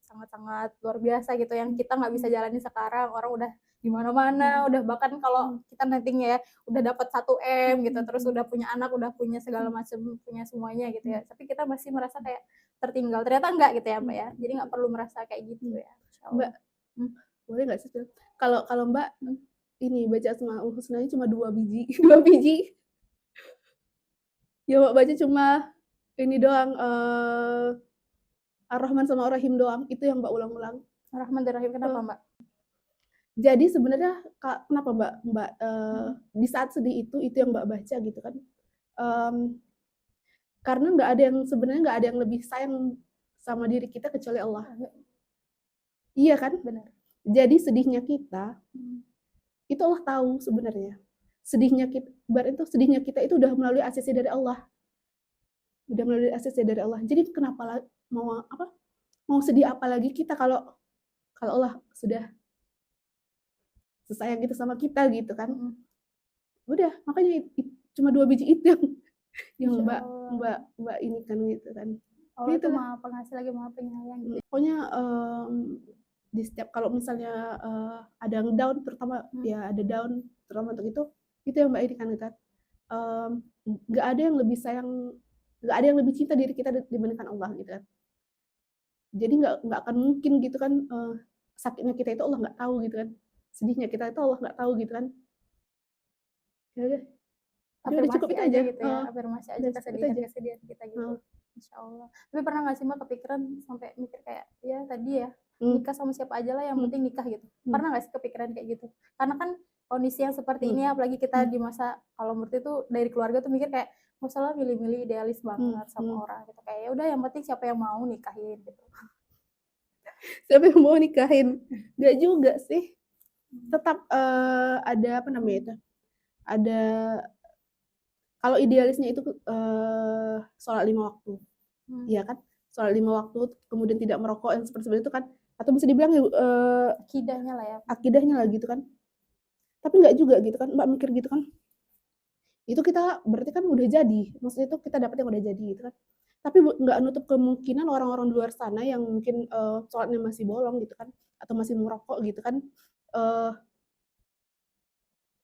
sangat-sangat luar biasa gitu, yang kita nggak bisa jalani sekarang. Orang udah di mana-mana, udah bahkan kalau kita nantinya ya udah dapat 1 M gitu, terus udah punya anak, udah punya segala macam, punya semuanya gitu ya. Tapi kita masih merasa kayak tertinggal. Ternyata enggak gitu ya, Mbak ya. Jadi nggak perlu merasa kayak gitu ya. Mbak, boleh nggak sih kalau Mbak ini baca Asmaul Husnanya cuma 2 biji 2 biji ya Mbak baca cuma ini doang, Ar-Rahman sama Ar-Rahim doang, itu yang Mbak ulang-ulang. Ar-Rahman dan Ar-Rahim kenapa Mbak? Jadi sebenarnya kenapa Mbak di saat sedih itu yang Mbak baca gitu kan, karena sebenarnya nggak ada yang lebih sayang sama diri kita kecuali Allah. Iya kan? Benar. Jadi sedihnya kita itu Allah tahu sebenarnya. Sedihnya kita itu udah melalui ACC dari Allah. Udah melalui ACC dari Allah. Jadi kenapa mau sedih apa lagi kita kalau Allah sudah sesayang gitu sama kita gitu kan. Udah, makanya cuma 2 biji itu yang Mbak ini kan gitu kan. Allah itu Maha Pengasih lagi Maha Penyayang gitu. Pokoknya di setiap kalau misalnya ada yang down terutama ya ada down terutama untuk itu yang Mbak ini kan gitu kan. Nggak ada yang lebih sayang, nggak ada yang lebih cinta diri kita dibandingkan Allah gitu kan. Jadi nggak akan mungkin gitu kan, sakitnya kita itu Allah nggak tahu gitu kan, sedihnya kita itu Allah nggak tahu gitu kan. Ya udah cukup itu aja gitu ya, afirmasi aja kesedihan kita gitu. Insya Allah. Tapi pernah nggak sih Mbak kepikiran sampai mikir kayak ya tadi ya nikah sama siapa aja lah yang penting nikah gitu. Pernah nggak sih kepikiran kayak gitu? Karena kan kondisi yang seperti ini apalagi kita di masa kalau menurut itu dari keluarga tuh mikir kayak nggak salah milih-milih idealis banget sama orang gitu, kayak ya udah yang penting siapa yang mau nikahin gitu. Siapa yang mau nikahin? Nggak juga sih, tetap ada apa namanya itu, ada kalau idealisnya itu sholat 5 waktu, ya kan, sholat 5 waktu kemudian tidak merokok yang seperti itu kan, atau bisa dibilang akidahnya lah ya, akidahnya lah gitu kan. Tapi nggak juga gitu kan, Mbak mikir gitu kan, itu kita berarti kan udah jadi, maksudnya itu kita dapat yang udah jadi gitu kan. Tapi nggak nutup kemungkinan orang-orang di luar sana yang mungkin sholatnya masih bolong gitu kan, atau masih merokok gitu kan,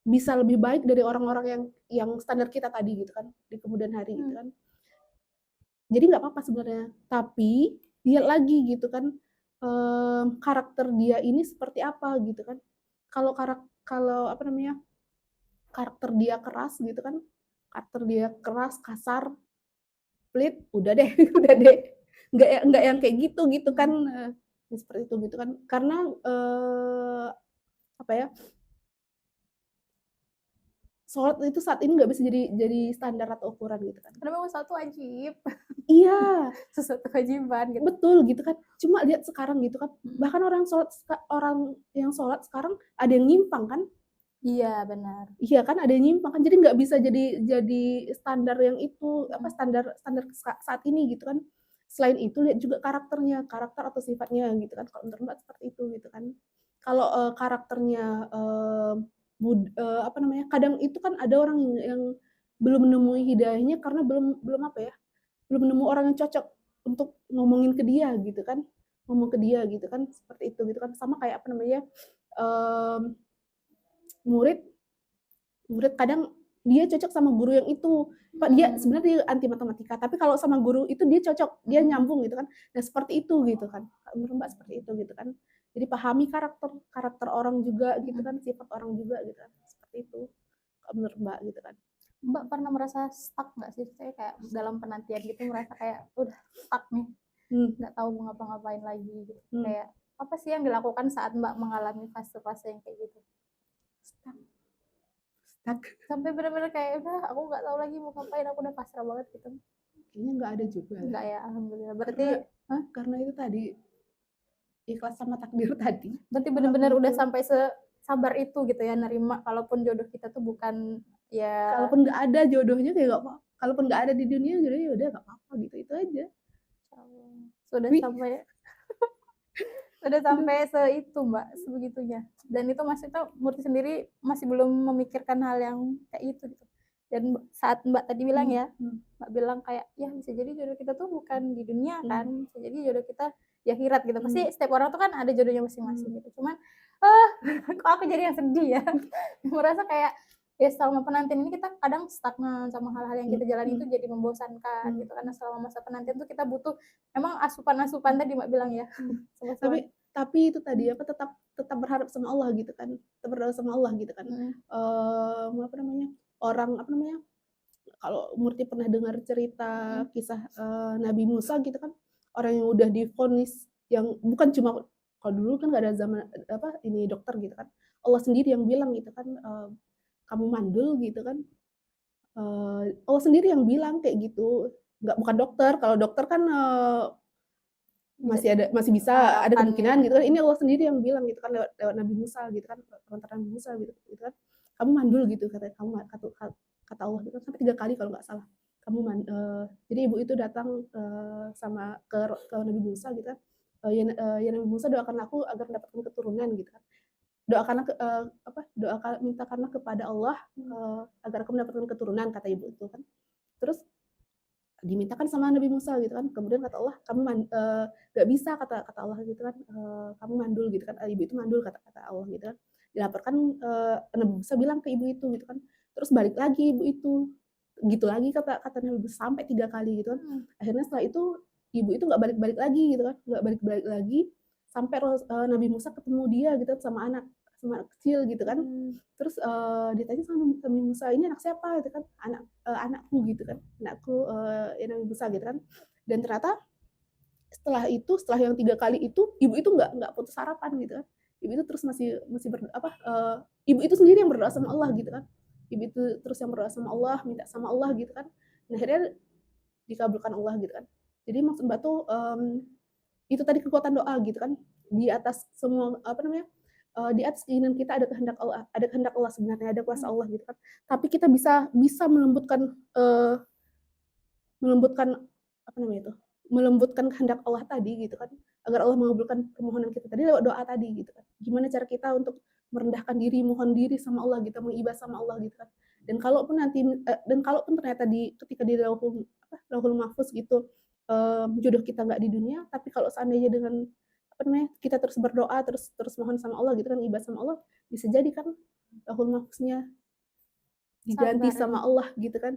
bisa lebih baik dari orang-orang yang standar kita tadi gitu kan di kemudian hari gitu kan. Jadi nggak apa-apa sebenarnya, tapi lihat lagi gitu kan, karakter dia ini seperti apa gitu kan. Kalau apa namanya, karakter dia keras gitu kan, karakter dia keras, kasar, pelit, udah deh udah deh. Nggak yang kayak gitu kan, seperti itu gitu kan. Karena, apa ya, sholat itu saat ini nggak bisa jadi standar atau ukuran gitu kan. Karena memang satu wajib, Iya, sesuatu kewajiban gitu. betul gitu kan. Cuma lihat sekarang gitu kan, bahkan orang yang sholat sekarang ada yang nyimpang kan. Iya, benar. Iya kan, ada yang nyimpang kan, jadi nggak bisa jadi standar yang itu, apa, standar standar saat ini gitu kan. Selain itu lihat juga karakternya, karakter atau sifatnya gitu kan, kalau menurut Mbak seperti itu gitu kan. Kalau, karakternya, apa namanya, kadang itu kan ada orang yang belum menemui hidayahnya karena belum belum apa ya, belum nemu orang yang cocok untuk ngomongin ke dia gitu kan, ngomong ke dia gitu kan, seperti itu gitu kan. Sama kayak apa namanya, mmm, murid murid kadang dia cocok sama guru yang itu, Pak, dia sebenarnya dia anti matematika, tapi kalau sama guru itu dia cocok, dia nyambung gitu kan. Nah seperti itu gitu kan, menurut Mbak seperti itu gitu kan. Jadi pahami karakter karakter orang juga gitu kan, sifat orang juga gitu kan, seperti itu kalau menurut Mbak gitu kan. Mbak pernah merasa stuck nggak sih? Saya kayak dalam penantian gitu merasa kayak udah stuck nih, nggak tahu mau ngapa-ngapain lagi gitu. Kayak apa sih yang dilakukan saat Mbak mengalami fase-fase yang kayak gitu? Stuck. Sampai benar-benar kayak udah aku nggak tahu lagi mau ngapain, aku udah pasrah banget gitu. Kayaknya nggak ada juga. Enggak ya, alhamdulillah. Berarti karena itu tadi ikhlas sama takdir tadi. Berarti benar-benar udah sampai sabar itu gitu ya, nerima kalaupun jodoh kita tuh bukan ya. Kalaupun nggak ada jodohnya kayak nggak apa, kalaupun nggak ada di dunia jodohnya udah nggak apa-apa gitu, itu aja. Sudah sampai udah sampai itu Mbak, sebegitunya. Dan itu Mas itu Murti sendiri masih belum memikirkan hal yang kayak itu gitu. Dan saat Mbak tadi bilang ya, Mbak bilang kayak ya bisa jadi jodoh kita tuh bukan di dunia kan, bisa jadi jodoh kita di akhirat gitu. Pasti setiap orang tuh kan ada jodohnya masing-masing gitu. Cuman kok aku jadi yang sedih ya. Merasa kayak ya selama penantian ini kita kadang stagnan sama hal-hal yang kita jalani itu jadi membosankan gitu, karena selama masa penantian tuh kita butuh emang asupan-asupan tadi Mbak bilang ya. Tapi itu tadi apa, tetap berharap sama Allah gitu kan, tetap berdoa sama Allah gitu kan. Apa namanya, orang apa namanya, kalau Murti pernah dengar cerita kisah Nabi Musa gitu kan, orang yang udah divonis, yang bukan cuma, kalau dulu kan nggak ada zaman apa ini dokter gitu kan, Allah sendiri yang bilang gitu kan, kamu mandul gitu kan, Allah sendiri yang bilang kayak gitu, bukan dokter. Kalau dokter kan masih bisa ada kemungkinan gitu kan, ini Allah sendiri yang bilang gitu kan, lewat Nabi Musa gitu kan, perantara Nabi Musa gitu kan, kamu mandul gitu, kata Allah gitu kan, sampai 3 kali kalau nggak salah. Jadi ibu itu datang sama ke Nabi Musa gitu kan, ya Nabi Musa, doakan aku agar mendapatkan keturunan gitu kan, mintakanlah kepada Allah agar aku mendapatkan keturunan, kata ibu itu kan. Terus dimintakan sama Nabi Musa gitu kan, kemudian kata Allah, kamu nggak bisa, kata Allah gitu kan, kamu mandul gitu kan, ibu itu mandul, kata Allah gitu kan. Dilaporkan, Nabi Musa bilang ke ibu itu gitu kan, terus balik lagi ibu itu, gitu lagi kata Nabi Musa sampai 3 kali gitu kan. Akhirnya setelah itu ibu itu nggak balik-balik lagi gitu kan, nggak balik-balik lagi sampai Nabi Musa ketemu dia gitu sama anak kecil gitu kan. Terus ditanya sama Nabi Musa, ini anak siapa gitu kan, anakku gitu kan, anakku ya Nabi Musa gitu kan. Dan ternyata setelah yang 3 kali itu, ibu itu nggak putus harapan gitu kan. Ibu itu terus masih ibu itu sendiri yang berdoa sama Allah gitu kan. Ibu itu terus yang berdoa sama Allah, minta sama Allah gitu kan. Nah, akhirnya dikabulkan Allah gitu kan. Jadi maksud Mbak tuh itu tadi kekuatan doa gitu kan, di atas semua apa namanya, di atas keinginan kita ada kehendak Allah sebenarnya, ada kuasa Allah gitu kan. Tapi kita bisa melembutkan apa namanya itu, melembutkan kehendak Allah tadi gitu kan, agar Allah mengabulkan permohonan kita tadi lewat doa tadi gitu kan. Gimana cara kita untuk merendahkan diri, mohon diri sama Allah gitu, mengibadah sama Allah gitu kan. Dan kalaupun ternyata ketika di Lauhul Mahfuz gitu, jodoh kita nggak di dunia, tapi kalau seandainya dengan apa namanya, kita terus berdoa, terus mohon sama Allah gitu kan, ibadah sama Allah, bisa jadi kan Lauhul Mahfuznya diganti sama Allah gitu kan.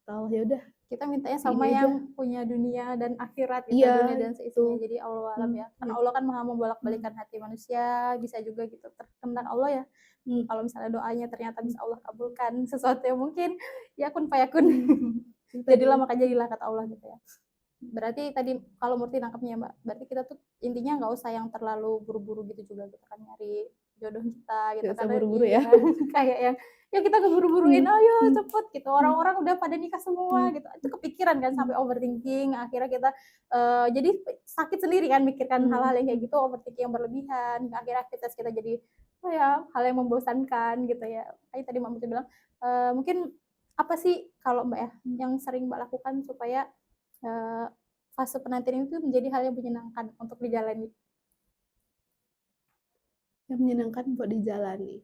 Allah ya udah, Kita mintanya Ini sama aja. yang punya dunia dan akhirat gitu, Iya, dunia dan seisinya. betul. Jadi Allah alam ya. Karena Iya. Allah kan Maha membolak-balikkan hati manusia, bisa juga gitu terkendang Allah ya. Hmm. Kalau misalnya doanya ternyata bisa Allah kabulkan sesuatu yang mungkin ya kun fayakun. Itu Jadilah tadi. maka jadilah kata Allah gitu ya. Berarti tadi kalau Murti nangkepnya Mbak, berarti kita tuh intinya nggak usah yang terlalu buru-buru gitu juga gitu kan nyari jodoh kita gitu, Nggak usah karena buru-buru ya. kayak yang ya kita keburu-buruin ayo Hmm. cepet gitu, orang-orang udah pada nikah semua gitu, itu kepikiran kan sampai overthinking, akhirnya kita jadi sakit sendiri kan mikirkan hal-hal yang kayak gitu, overthinking yang berlebihan, akhirnya aktivitas kita jadi ya hal yang membosankan gitu ya. Kayak tadi Mbak Murti bilang mungkin apa sih kalau Mbak ya yang sering Mbak lakukan supaya fase penantian itu menjadi hal yang menyenangkan untuk dijalani. Yang menyenangkan buat dijalani.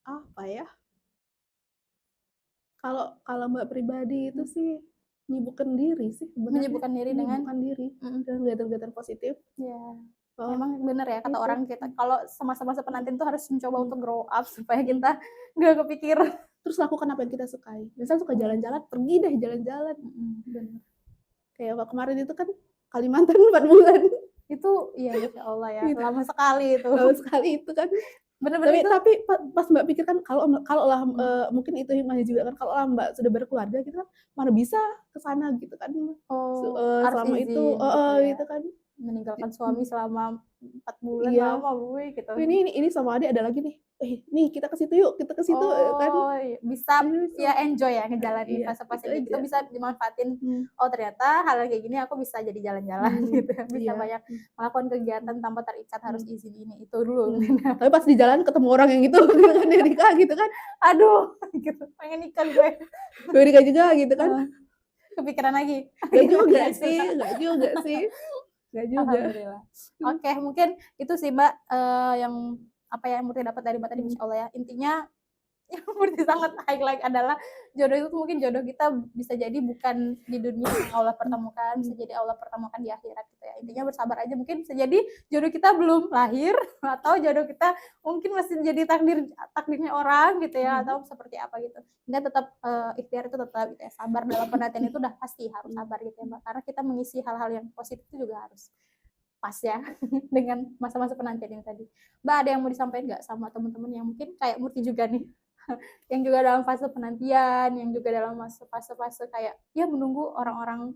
Apa ya? Kalau Mbak pribadi itu sih menyibukkan diri sih sebenarnya. Menyibukkan diri dengan Menyibukkan diri dengan kegiatan-kegiatan positif. ya. Oh, Memang bener ya kata itu. orang kita kalau semasa-masa penantian tuh harus mencoba untuk grow up supaya kita nggak kepikir. Terus lakukan apa yang kita sukai. Misal suka jalan-jalan, pergi deh jalan-jalan. Bener. Kayak kemarin itu kan Kalimantan 4 bulan. Itu ya Masya Allah ya, Gitu. lama sekali itu. Lama sekali itu kan. Bener-bener itu. Tapi pas Mbak pikir kan kalau lah mungkin itu hikmahnya juga kan, kalau lah Mbak sudah berkeluarga gitu kan, mana bisa ke sana gitu kan. Harus Selama izin itu gitu ya. gitu kan. Meninggalkan suami selama 4 bulan Iya. lama Bu gitu. Ini sama adik ada lagi nih. Nih kita ke situ yuk, kita ke situ kan. Bisa ya enjoy ya ngejalanin Iya, fase-fase itu gitu, aja. bisa dimanfaatin. Oh ternyata hal kayak gini aku bisa jadi jalan-jalan gitu, bisa Iya. banyak melakukan kegiatan tanpa terikat harus izin ini itu dulu. Tapi pas di jalan ketemu orang yang itu gitu kan, yang nikah gitu kan. Aduh, gitu pengen nikah gue. Gue nikah juga gitu kan. Kepikiran lagi. Gak juga sih. Gak juga. Alhamdulillah. Oke, mungkin itu sih Mbak yang apa yang Murti dapat dari Mbak tadi, Masya Allah ya. Intinya yang Murti sangat highlight adalah jodoh itu mungkin jodoh kita bisa jadi bukan di dunia yang Allah pertemukan, bisa jadi Allah pertemukan di akhirat gitu ya. Intinya bersabar aja, mungkin bisa jadi jodoh kita belum lahir atau jodoh kita mungkin masih jadi takdirnya orang gitu ya, atau seperti apa gitu. Intinya tetap ikhtiar itu tetap gitu ya. Sabar dalam penantian itu udah pasti harus sabar gitu ya Mbak. Karena kita mengisi hal-hal yang positif itu juga harus pas ya dengan masa-masa penantian ini tadi. Mbak ada yang mau disampaikan nggak sama teman-teman yang mungkin kayak Murti juga nih, yang juga dalam fase penantian, yang juga dalam fase-fase kayak ya menunggu orang-orang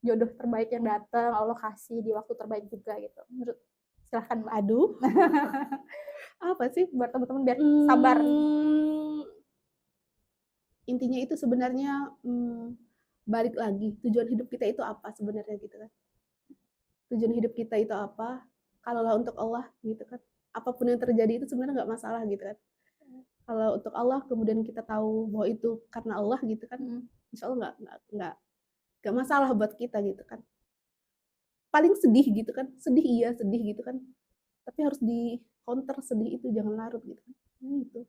jodoh terbaik yang datang, Allah kasih di waktu terbaik juga gitu. Menurut silahkan Mbak. Aduh. Apa sih buat teman-teman biar sabar. Intinya itu sebenarnya balik lagi tujuan hidup kita itu apa sebenarnya gitu kan. Tujuan hidup kita itu apa, kalaulah untuk Allah gitu kan, apapun yang terjadi itu sebenarnya nggak masalah gitu kan. Kalau untuk Allah kemudian kita tahu bahwa itu karena Allah gitu kan, insya Allah nggak masalah buat kita gitu kan. Paling sedih gitu kan, sedih gitu kan, tapi harus di counter sedih itu, jangan larut gitu kan. Gitu.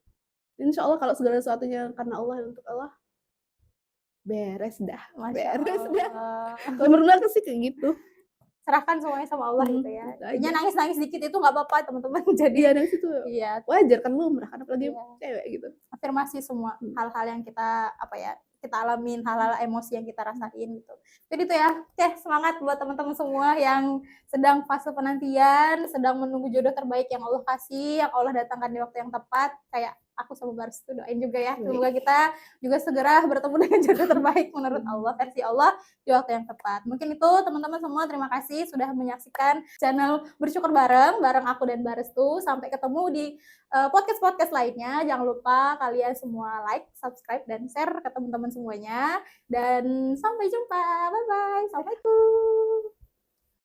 Insya Allah kalau segala sesuatunya karena Allah dan untuk Allah, beres dah. Kalau menurut aku sih kayak gitu. Serahkan semuanya sama Allah gitu ya. Intinya nangis-nangis dikit itu nggak apa-apa teman-teman. Jadi nangis itu wajar kan, lumrah kan, apalagi cewek gitu. Afirmasi semua hal-hal yang kita kita alamin, hal-hal emosi yang kita rasain gitu. Jadi itu ya. Oke, semangat buat teman-teman semua yang sedang fase penantian, sedang menunggu jodoh terbaik yang Allah kasih, yang Allah datangkan di waktu yang tepat. Kayak aku sama Baris tuh doain juga ya, semoga kita juga segera bertemu dengan jodoh terbaik menurut Allah, versi Allah di waktu yang tepat. Mungkin itu teman-teman semua, terima kasih sudah menyaksikan channel Bersyukur bareng aku dan Baris tuh. Sampai ketemu di podcast lainnya. Jangan lupa kalian semua like, subscribe, dan share ke teman-teman semuanya. Dan sampai jumpa, bye-bye, assalamualaikum.